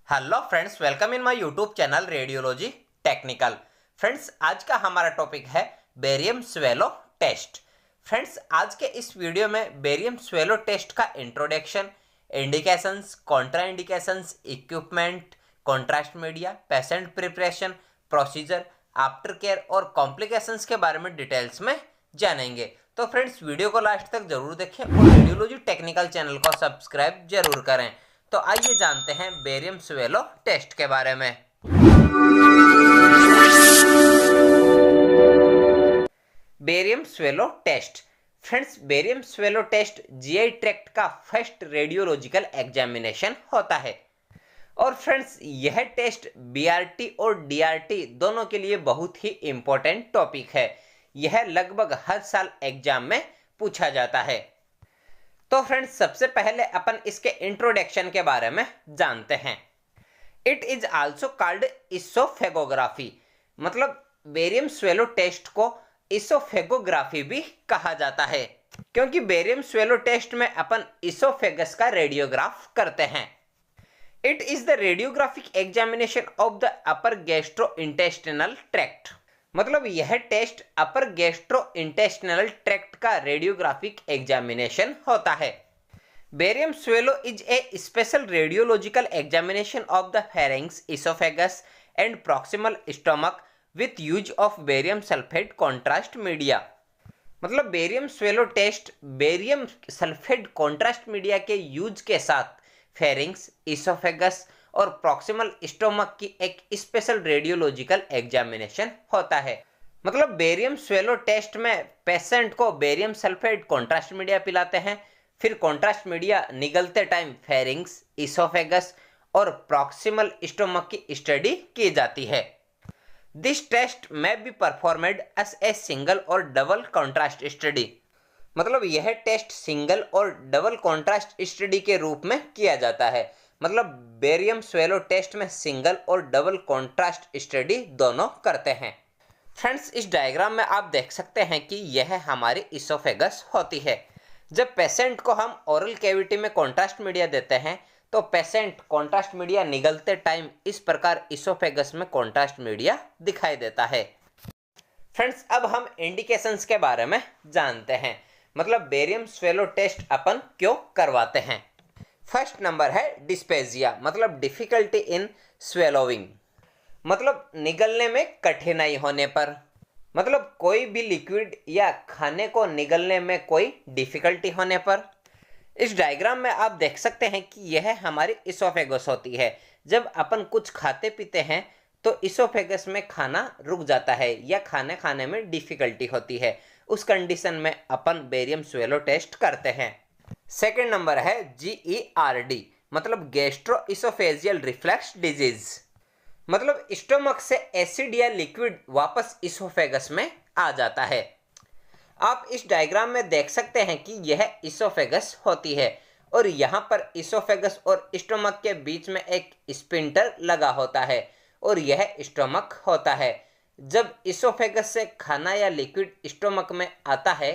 Hello friends, welcome in my YouTube channel radiology technical. Friends, आज का हमारा topic है बेरियम स्वेलो टेस्ट। फ्रेंड्स, आज के इस वीडियो में बेरियम स्वेलो टेस्ट का introduction, indications, Contra indications, equipment, contrast media, patient preparation, procedure, after care और कॉम्प्लिकेशंस के बारे में डिटेल्स में जानेंगे। तो फ्रेंड्स, वीडियो को लास्ट तक जरूर देखें और रेडियोलॉजी टेक्निकल चैनल को सब्सक्राइब जरूर करें। तो आइए जानते हैं बेरियम स्वेलो टेस्ट के बारे में। Barium swallow test. Friends, barium swallow test GI tract का फर्स्ट रेडियोलॉजिकल एग्जामिनेशन होता है। और फ्रेंड्स, यह टेस्ट बीआरटी और डीआरटी दोनों के लिए बहुत ही इंपॉर्टेंट टॉपिक है। यह लगभग हर साल एग्जाम में पूछा जाता है। तो फ्रेंड्स, सबसे पहले अपन इसके इंट्रोडक्शन के बारे में जानते हैं। It is also called oesophagography. मतलब बेरियम स्वेलो टेस्ट को इसोफेगोग्राफी भी कहा जाता है, क्योंकि बेरियम स्वेलो टेस्ट में अपन इसोफेगस का रेडियोग्राफ करते हैं। It is the radiographic examination of the upper gastrointestinal tract. मतलब यह test upper gastrointestinal tract का रेडियोग्राफिक एग्जामिनेशन होता है। Barium swallow is a special radiological examination of the pharynx, oesophagus and proximal stomach with use of barium sulphate contrast media. मतलब barium swallow test barium sulphate contrast media के use के साथ pharynx, oesophagus और proximal stomach की एक special radiological examination होता है। मतलब बेरियम स्वेलो टेस्ट में पेशेंट को बेरियम सल्फेट कॉन्ट्रास्ट मीडिया पिलाते हैं, फिर कॉन्ट्रास्ट मीडिया निगलते टाइम फेरिंग्स, इसोफेगस और प्रॉक्सिमल स्टोमक की स्टडी की जाती है। This test may be performed as a single और डबल कॉन्ट्रास्ट स्टडी। मतलब यह टेस्ट सिंगल और डबल कॉन्ट्रास्ट स्टडी के रूप में किया जाता है। मतलब बेरियम स्वेलो टेस्ट में सिंगल और डबल कॉन्ट्रास्ट स्टडी दोनों करते हैं। फ्रेंड्स, इस डायग्राम में आप देख सकते हैं कि यह हमारी इसोफेगस होती है। जब पेशेंट को हम ओरल कैविटी में कॉन्ट्रास्ट मीडिया देते हैं तो पेशेंट कॉन्ट्रास्ट मीडिया निगलते टाइम इस प्रकार इसोफेगस में कॉन्ट्रास्ट मीडिया दिखाई देता है। फ्रेंड्स, अब हम इंडिकेशंस के बारे में जानते हैं। मतलब बेरियम स्वेलो टेस्ट अपन क्यों करवाते हैं। फर्स्ट नंबर है डिस्पेजिया, मतलब डिफिकल्टी इन स्वेलोइंग। मतलब निगलने में कठिनाई होने पर। मतलब कोई भी लिक्विड या खाने को निगलने में कोई डिफिकल्टी होने पर। इस डायग्राम में आप देख सकते हैं कि यह हमारी इसोफेगस होती है। जब अपन कुछ खाते पीते हैं तो इसोफेगस में खाना रुक जाता है या खाने खाने में डिफिकल्टी होती है। उस कंडीशन में अपन बेरियम स्वेलो टेस्ट करते हैं। सेकेंड नंबर है GERD, मतलब गैस्ट्रो इसोफेजियल रिफ्लक्स डिजीज। मतलब स्टोमक से एसिड या लिक्विड वापस इसोफेगस में आ जाता है। आप इस डायग्राम में देख सकते हैं कि यह इसोफेगस होती है और यहाँ पर इसोफेगस और स्टोमक के बीच में एक स्पिंटर लगा होता है और यह स्टोमक होता है। जब इसोफेगस से खाना या लिक्विड स्टोमक में आता है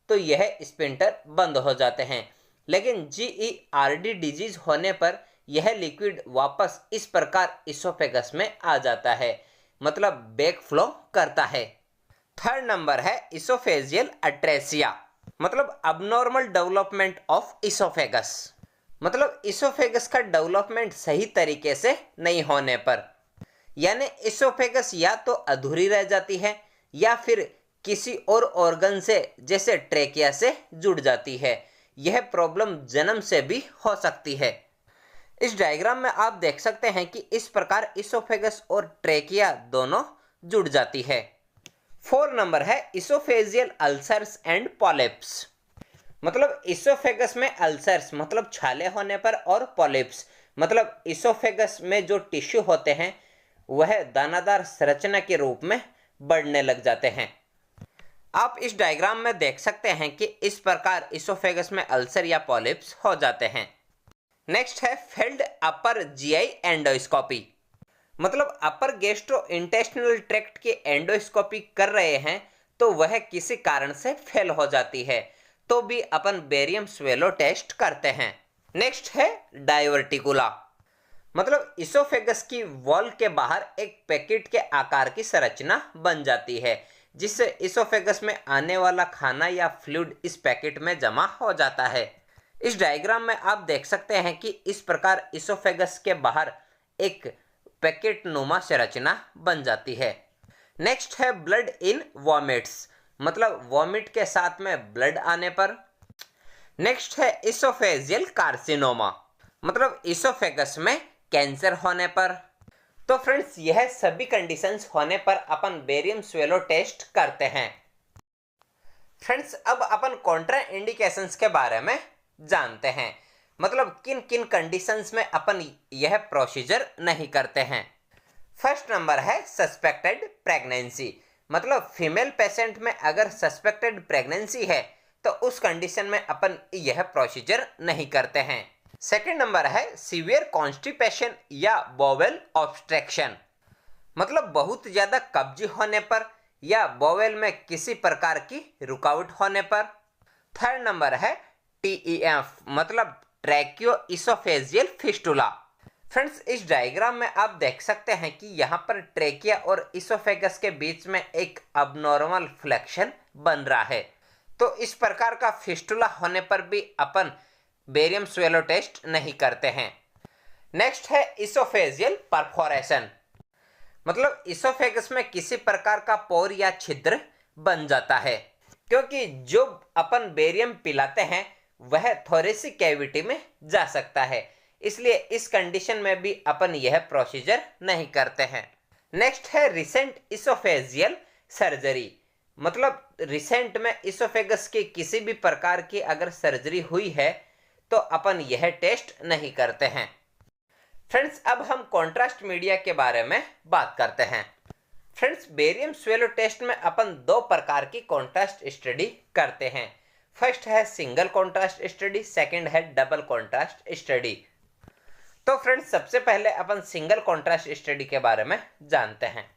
तो यह स्पिंटर बंद हो जाते हैं। लेकिन GERD डिजीज होने पर यह लिक्विड वापस इस प्रकार इसोफेगस में आ जाता है, मतलब बैक फ्लो करता है। थर्ड नंबर है इसोफेजियल अट्रेसिया, मतलब अबनॉर्मल डेवलपमेंट ऑफ इसोफेगस। मतलब इसोफेगस का डेवलपमेंट सही तरीके से नहीं होने पर, यानी इसोफेगस या तो अधूरी रह जाती है या फिर किसी और ऑर्गन से जैसे ट्रेकिया से जुड़ जाती है। यह प्रॉब्लम जन्म से भी हो सकती है। इस डायग्राम में आप देख सकते हैं कि इस प्रकार इसोफेगस और ट्रेकिया दोनों जुड़ जाती है। फोर नंबर है इसोफेजियल अल्सर्स एंड पॉलिप्स। मतलब इसोफेगस में अल्सर्स मतलब छाले होने पर और पॉलिप्स मतलब इसोफेगस में जो टिश्यू होते हैं वह दानादार संरचना के रूप में बढ़ने लग जाते हैं। आप इस डायग्राम में देख सकते हैं कि इस प्रकार इसोफेगस में अल्सर या पॉलिप्स हो जाते हैं। नेक्स्ट है फेल्ड अपर GI एंडोस्कोपी। मतलब अपर गैस्ट्रो इंटेस्टिनल ट्रैक्ट की एंडोस्कोपी कर रहे हैं तो वह किसी कारण से फेल हो जाती है, तो भी अपन बेरियम स्वेलो टेस्ट करते हैं। नेक्स्ट है डायवर्टिकुला। मतलब इसोफेगस की वॉल के बाहर एक पैकेट के आकार की संरचना बन जाती है, जिससे इसोफेगस में आने वाला खाना या फ्लूइड इस पैकेट में जमा हो जाता है। इस डायग्राम में आप देख सकते हैं कि इस प्रकार इसोफेगस के बाहर एक पैकेट नुमा संरचना बन जाती है। नेक्स्ट है ब्लड इन वॉमिट्स, मतलब वॉमिट के साथ में ब्लड आने पर। नेक्स्ट है इसोफेजियल कार्सिनोमा, मतलब इसोफेगस में कैंसर होने पर। तो फ्रेंड्स, यह सभी कंडीशंस होने पर अपन बेरियम स्वेलो टेस्ट करते हैं। फ्रेंड्स, अब अपन कॉन्ट्रा इंडिकेशंस के बारे में जानते हैं, मतलब किन किन कंडीशंस में अपन यह प्रोसीजर नहीं करते हैं। फर्स्ट नंबर है सस्पेक्टेड प्रेगनेंसी, मतलब फीमेल पेशेंट में अगर सस्पेक्टेड प्रेगनेंसी है तो उस कंडीशन में अपन यह प्रोसीजर नहीं करते हैं। सेकेंड नंबर है सीवियर कॉन्स्टिपेशन या बोवेल ऑब्स्ट्रक्शन, मतलब बहुत ज़्यादा कब्ज होने पर या बोवेल में किसी प्रकार की रुकावट होने पर। थर्ड नंबर है TEF, मतलब ट्रैकियो इसोफेजियल फिस्टुला। फ्रेंड्स, इस डायग्राम में आप देख सकते हैं कि यहाँ पर ट्रेकिया और इसोफेगस के बीच में एक अबनॉर्मल फ्लेक्शन बन रहा है, तो इस प्रकार का फिस्टुला होने पर भी अपन बेरियम स्वेलो टेस्ट नहीं करते हैं। नेक्स्ट है इसोफेजियल परफोरेशन, मतलब इसोफेगस में किसी प्रकार का पोर या छिद्र बन जाता है, क्योंकि जो अपन बेरियम पिलाते हैं वह थोरेसिक कैविटी में जा सकता है, इसलिए इस कंडीशन में भी अपन यह प्रोसीजर नहीं करते हैं। नेक्स्ट है रिसेंट इसोफेजियल सर्जरी, मतलब रिसेंट में इसोफेगस की किसी भी प्रकार की अगर सर्जरी हुई है तो अपन यह टेस्ट नहीं करते हैं। फ्रेंड्स, अब हम कॉन्ट्रास्ट मीडिया के बारे में बात करते हैं। फ्रेंड्स, बेरियम स्वेलो टेस्ट में अपन दो प्रकार की कॉन्ट्रास्ट स्टडी करते हैं। फर्स्ट है सिंगल कॉन्ट्रास्ट स्टडी, सेकंड है डबल कॉन्ट्रास्ट स्टडी। तो फ्रेंड्स, सबसे पहले अपन सिंगल कॉन्ट्रास्ट स्टडी के बारे में जानते हैं।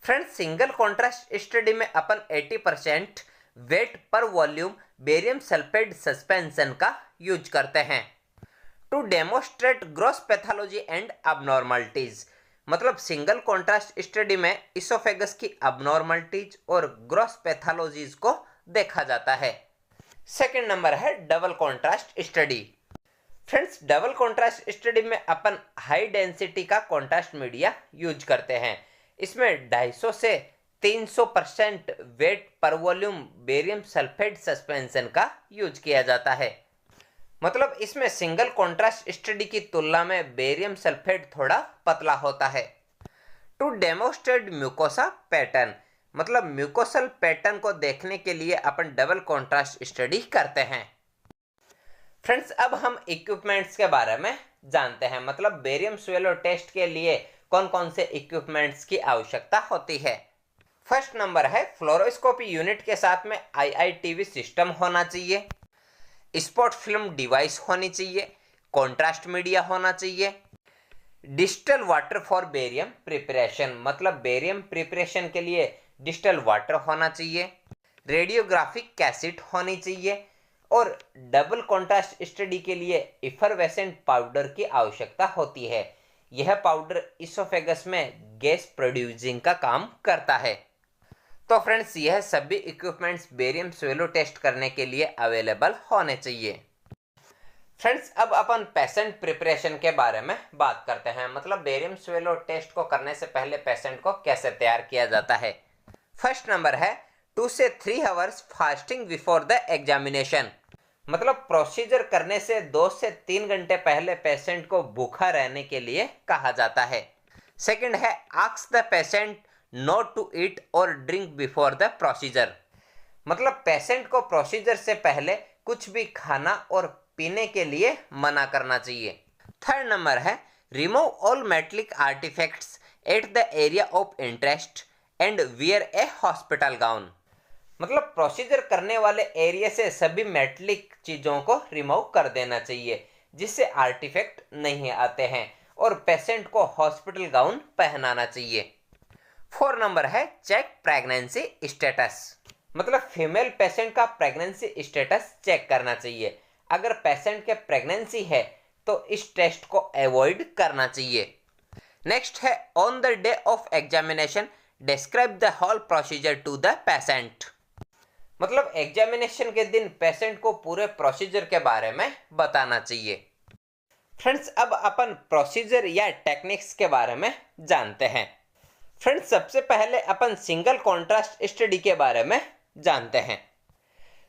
फ्रेंड्स, सिंगल कॉन्ट्रास्ट स्टडी में अपन 80% weight per volume barium sulphate suspension का यूज करते हैं to demonstrate gross pathology and abnormalities, मतलब सिंगल कॉन्ट्रास्ट स्टडी में इसोफेगस की अबनॉर्मलिटीज और ग्रॉस पैथोलॉजीज को देखा जाता है। सेकेंड नंबर है double contrast study. Friends, double contrast study में अपन हाई डेंसिटी का कॉन्ट्रास्ट मीडिया यूज करते हैं। इसमें 250 से 300% weight per volume barium sulphate suspension का यूज किया जाता है, मतलब इसमें सिंगल कॉन्ट्रास्ट स्टडी की तुलना में बेरियम सल्फेट थोड़ा पतला होता है। टू डेमोस्ट्रेट म्यूकोसा पैटर्न, मतलब म्यूकोसल पैटर्न को देखने के लिए अपन डबल कॉन्ट्रास्ट स्टडी करते हैं। फ्रेंड्स, अब हम इक्विपमेंट्स के बारे में जानते हैं, मतलब बेरियम स्वेलो टेस्ट के लिए कौन कौन से इक्विपमेंट्स की आवश्यकता होती है। फर्स्ट नंबर है फ्लोरोस्कोपी यूनिट के साथ में IITV सिस्टम होना चाहिए, स्पॉट फिल्म डिवाइस होनी चाहिए, कॉन्ट्रास्ट मीडिया होना चाहिए, distal water for barium preparation, मतलब बेरियम प्रिपरेशन के लिए डिस्टल वाटर होना चाहिए, रेडियोग्राफिक कैसेट होनी चाहिए और डबल कॉन्ट्रास्ट स्टडी के लिए इफरवेसेंट पाउडर की आवश्यकता होती है। यह पाउडर इसोफेगस में गैस प्रोड्यूसिंग का काम करता है। तो फ्रेंड्स, यह सभी इक्विपमेंट्स बेरियम स्वेलो टेस्ट करने के लिए अवेलेबल होने चाहिए। फ्रेंड्स, अब अपन पेशेंट प्रिपरेशन के बारे में बात करते हैं, मतलब बेरियम स्वेलो टेस्ट को करने से पहले पेशेंट को कैसे तैयार किया जाता है। फर्स्ट नंबर है 2 से 3 hours fasting before the examination, मतलब प्रोसीजर करने से 2 से 3 घंटे पहले पेशेंट को भूखा रहने के लिए कहा जाता है। सेकंड है ask the patient not to eat और ड्रिंक बिफोर द प्रोसीजर, मतलब पेशेंट को प्रोसीजर से पहले कुछ भी खाना और पीने के लिए मना करना चाहिए। थर्ड नंबर है remove all metallic artifacts at the area of interest and wear a hospital gown, मतलब प्रोसीजर करने वाले एरिया से सभी मेटलिक चीज़ों को रिमूव कर देना चाहिए, जिससे आर्टिफैक्ट नहीं आते हैं, और पेशेंट को हॉस्पिटल गाउन पहनाना चाहिए। 4 नंबर है चेक प्रेगनेंसी स्टेटस, मतलब फीमेल पेशेंट का प्रेगनेंसी स्टेटस चेक करना चाहिए। अगर पेशेंट के प्रेगनेंसी है तो इस टेस्ट को अवॉइड करना चाहिए। नेक्स्ट है on the day of examination describe the whole procedure to the patient. मतलब एग्जामिनेशन के दिन पेशेंट को पूरे प्रोसीजर के बारे में बताना चाहिए। फ्रेंड्स, अब अपन प्रोसीजर या टेक्निक्स के बारे में जानते हैं। फ्रेंड्स, सबसे पहले अपन सिंगल कॉन्ट्रास्ट स्टडी के बारे में जानते हैं।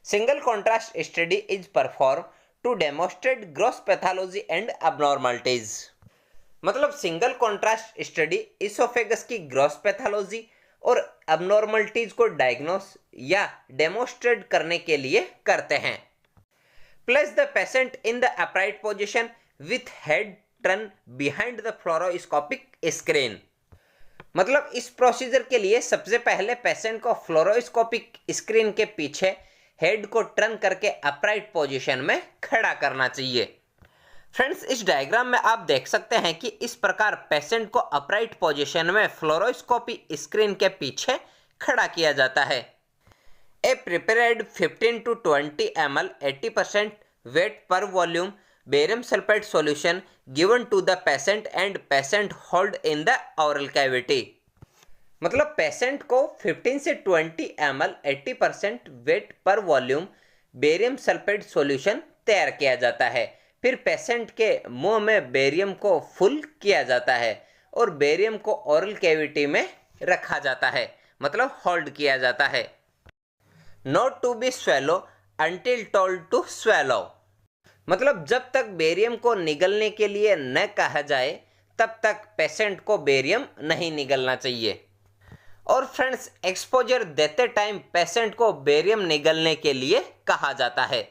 Single contrast study is perform to demonstrate gross pathology and abnormalities. मतलब सिंगल कॉन्ट्रास्ट स्टडी इसोफेगस की ग्रॉस पैथोलॉजी और अबनॉर्मलिटीज को डायग्नोस या डेमोस्ट्रेट करने के लिए करते हैं। Place the patient in the upright position with head turn behind the fluoroscopic screen. मतलब इस प्रोसीजर के लिए सबसे पहले पेशेंट को फ्लोरोस्कोपिक स्क्रीन के पीछे हेड को टर्न करके अपराइट पोजीशन में खड़ा करना चाहिए। फ्रेंड्स, इस डायग्राम में आप देख सकते हैं कि इस प्रकार पेशेंट को अपराइट पोजीशन में फ्लोरोस्कोपी स्क्रीन के पीछे खड़ा किया जाता है। A prepared 15 to 20 ml 80% weight per volume barium sulphate solution given to the patient and patient hold in the oral cavity. मतलब पेशेंट को 15 से 20 ml 80% weight per volume barium sulphate solution तैयार किया जाता है। फिर पेशेंट के मुंह में बेरियम को फुल किया जाता है और बेरियम को ओरल कैविटी में रखा जाता है, मतलब होल्ड किया जाता है। Not to be swallow until told to swallow. मतलब जब तक बेरियम को निगलने के लिए न कहा जाए तब तक पेशेंट को बेरियम नहीं निगलना चाहिए। और फ्रेंड्स, एक्सपोजर देते टाइम पेशेंट को बेरियम निगलने के लिए कहा जाता है।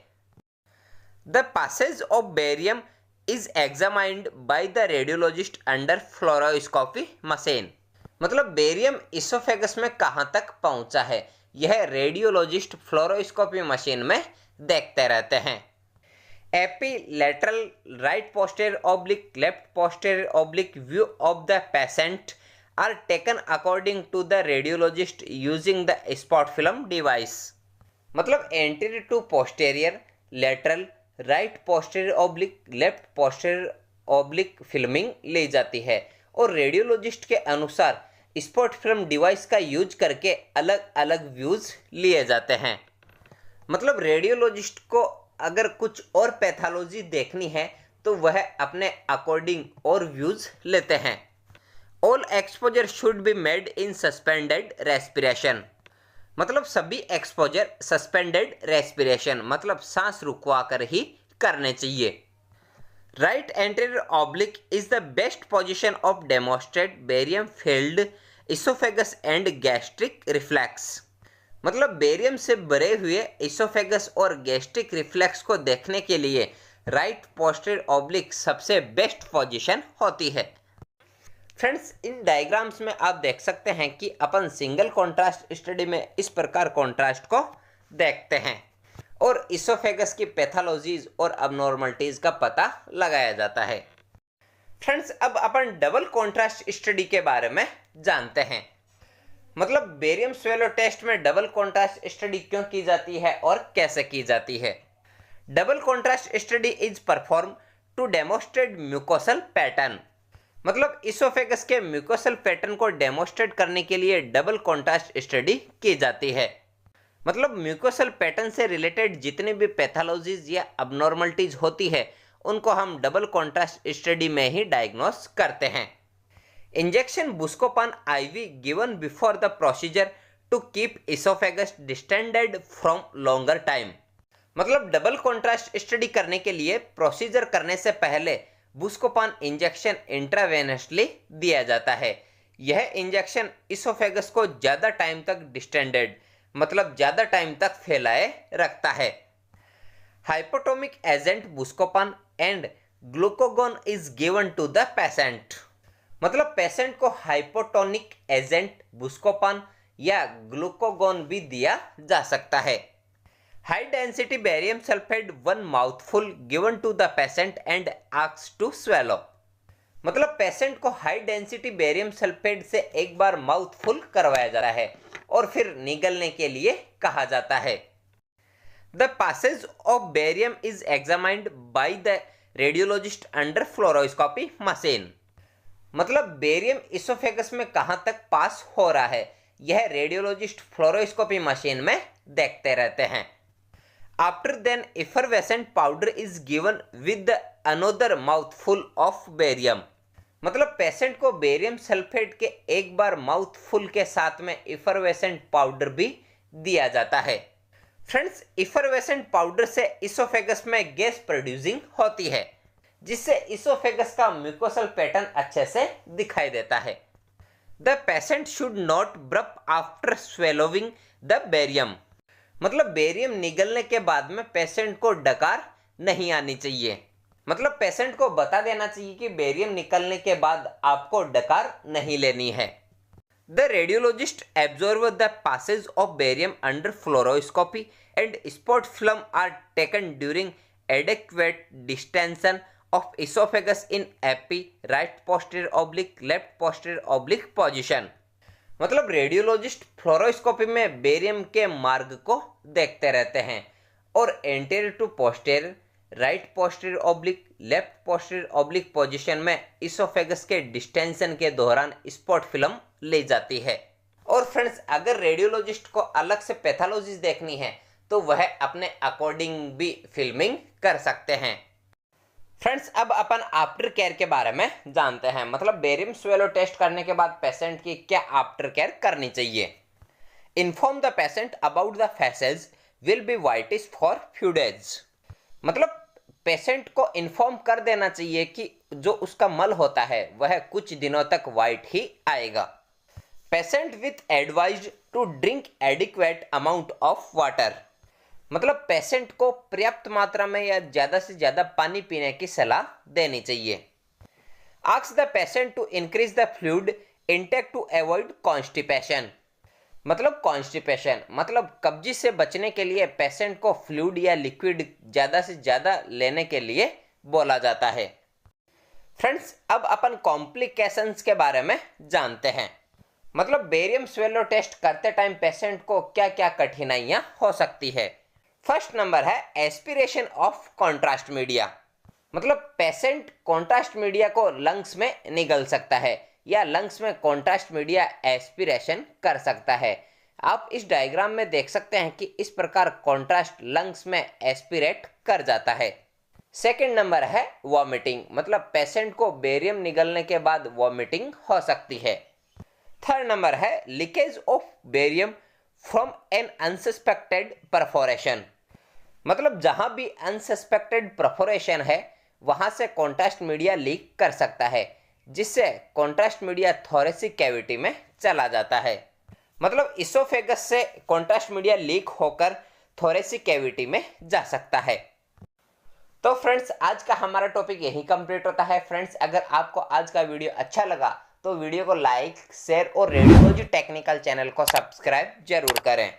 The passage of barium is examined by the radiologist under fluoroscopy machine। मतलब बेरियम इसोफेगस में कहाँ तक पहुँचा है यह रेडियोलॉजिस्ट फ्लोरोस्कोपी मशीन में देखते रहते हैं। AP lateral right posterior oblique left posterior oblique view of the patient are taken according to the radiologist using the spot film device. मतलब anterior to posterior, lateral, right posterior oblique, left posterior oblique filming ली जाती है और radiologist के अनुसार spot film device का use करके अलग अलग व्यूज लिए जाते हैं। मतलब रेडियोलॉजिस्ट को अगर कुछ और पैथोलॉजी देखनी है तो वह अपने अकॉर्डिंग और व्यूज लेते हैं। All exposure should be made in suspended respiration. मतलब सभी एक्सपोजर सस्पेंडेड रेस्पिरेशन मतलब सांस रुकवा कर ही करने चाहिए। Right anterior oblique is the best position of demonstrate barium field oesophagus and gastric reflex. मतलब बेरियम से भरे हुए इसोफेगस और गैस्ट्रिक रिफ्लेक्स को देखने के लिए राइट पोस्टीरियर ऑब्लिक सबसे बेस्ट पोजीशन होती है। फ्रेंड्स, इन डायग्राम्स में आप देख सकते हैं कि अपन सिंगल कॉन्ट्रास्ट स्टडी में इस प्रकार कॉन्ट्रास्ट को देखते हैं और इसोफेगस की पैथोलॉजीज और अबनॉर्मलिटीज का पता लगाया जाता है। फ्रेंड्स, अब अपन डबल कॉन्ट्रास्ट स्टडी के बारे में जानते हैं। मतलब बेरियम स्वेलो टेस्ट में डबल कॉन्ट्रास्ट स्टडी क्यों की जाती है और कैसे की जाती है। Double contrast study is perform to demonstrate mucosal pattern. मतलब इसोफेगस के म्यूकोसल पैटर्न को डेमोस्ट्रेट करने के लिए डबल कॉन्ट्रास्ट स्टडी की जाती है। मतलब म्यूकोसल पैटर्न से रिलेटेड जितनी भी पैथोलॉजीज या अबनॉर्मलिटीज होती है उनको हम डबल कॉन्ट्रास्ट स्टडी में ही डायग्नोस करते हैं। Injection Buscopan IV given before the procedure to keep oesophagus distended from longer time. मतलब डबल कॉन्ट्रास्ट स्टडी करने के लिए प्रोसीजर करने से पहले बुस्कोपान इंजेक्शन इंट्रावेनसली दिया जाता है। यह इंजेक्शन इसोफेगस को ज़्यादा टाइम तक डिस्टेंडेड मतलब ज़्यादा टाइम तक फैलाए रखता है। Hypotonic agent Buscopan and glucagon is given to the patient. मतलब पेशेंट को हाइपोटोनिक एजेंट बुस्कोपान या ग्लूकागोन भी दिया जा सकता है। High density barium sulphate 1 mouthful given to the patient and asked to swallow. मतलब पेशेंट को हाई डेंसिटी बेरियम सल्फेट से एक बार माउथफुल करवाया जाता है और फिर निगलने के लिए कहा जाता है। The passage of barium is examined by the radiologist under fluoroscopy machine. मतलब बेरियम इसोफेगस में कहाँ तक पास हो रहा है यह रेडियोलॉजिस्ट फ्लोरोस्कोपी मशीन में देखते रहते हैं। After then effervescent powder is given with another mouthful of barium. मतलब पेशेंट को बेरियम सल्फेट के एक बार माउथफुल के साथ में इफरवेसेंट पाउडर भी दिया जाता है। फ्रेंड्स, इफरवेसेंट पाउडर से इसोफेगस में गैस प्रोड्यूसिंग होती है, जिससे इसोफेगस का म्यूकोसल पैटर्न अच्छे से दिखाई देता है। The patient should not burp after swallowing the barium. मतलब बेरियम निगलने के बाद में पेशेंट को डकार नहीं आनी चाहिए। मतलब पेशेंट को बता देना चाहिए कि बेरियम निकलने के बाद आपको डकार नहीं लेनी है। The radiologist observe the passage of barium under fluoroscopy and spot film are taken during adequate distension of oesophagus in AP right posterior oblique left posterior oblique position. मतलब रेडियोलॉजिस्ट फ्लोरोस्कोपी में बेरियम के मार्ग को देखते रहते हैं और anterior to posterior, right posterior oblique, left posterior oblique position में इसोफेगस के डिस्टेंशन के दौरान स्पॉट फिल्म ली जाती है। और फ्रेंड्स, अगर रेडियोलॉजिस्ट को अलग से पैथोलॉजी देखनी है तो वह अपने अकॉर्डिंग भी फिल्मिंग कर सकते हैं। फ्रेंड्स, अब अपन आफ्टर केयर के बारे में जानते हैं। मतलब बेरियम स्वेलो टेस्ट करने के बाद पेशेंट की क्या आफ्टर केयर करनी चाहिए। Inform the patient about the faces will be whitish for few days. मतलब पेशेंट को इन्फॉर्म कर देना चाहिए कि जो उसका मल होता है वह कुछ दिनों तक वाइट ही आएगा। Patient with advised to drink adequate amount of water. मतलब पेशेंट को पर्याप्त मात्रा में या ज्यादा से ज्यादा पानी पीने की सलाह देनी चाहिए। Ask the patient to increase the fluid intake to avoid constipation. मतलब कॉन्स्टिपेशन मतलब कब्जी से बचने के लिए पेशेंट को फ्लूइड या लिक्विड ज्यादा से ज्यादा लेने के लिए बोला जाता है। फ्रेंड्स, अब अपन कॉम्प्लिकेशंस के बारे में जानते हैं। मतलब बेरियम स्वेलो टेस्ट करते टाइम पेशेंट को क्या क्या कठिनाइयां हो सकती है। फर्स्ट नंबर है एस्पिरेशन ऑफ कॉन्ट्रास्ट मीडिया। मतलब पेशेंट कॉन्ट्रास्ट मीडिया को लंग्स में निगल सकता है या लंग्स में कॉन्ट्रास्ट मीडिया एस्पिरेशन कर सकता है। आप इस डायग्राम में देख सकते हैं कि इस प्रकार कॉन्ट्रास्ट लंग्स में एस्पिरेट कर जाता है। सेकंड नंबर है वॉमिटिंग। मतलब पेशेंट को बेरियम निगलने के बाद वॉमिटिंग हो सकती है। थर्ड नंबर है leakage of barium from an unsuspected perforation. मतलब जहां भी अनसस्पेक्टेड परफोरेशन है वहां से कॉन्ट्रास्ट मीडिया लीक कर सकता है, जिससे कॉन्ट्रास्ट मीडिया थोरेसिक कैविटी में चला जाता है। मतलब इसोफेगस से कॉन्ट्रास्ट मीडिया लीक होकर थोरेसिक कैविटी में जा सकता है। तो फ्रेंड्स, आज का हमारा टॉपिक यही कंप्लीट होता है। फ्रेंड्स, अगर आपको आज का वीडियो अच्छा लगा तो वीडियो को लाइक, शेयर और रेडियोलॉजी टेक्निकल चैनल को सब्सक्राइब जरूर करें।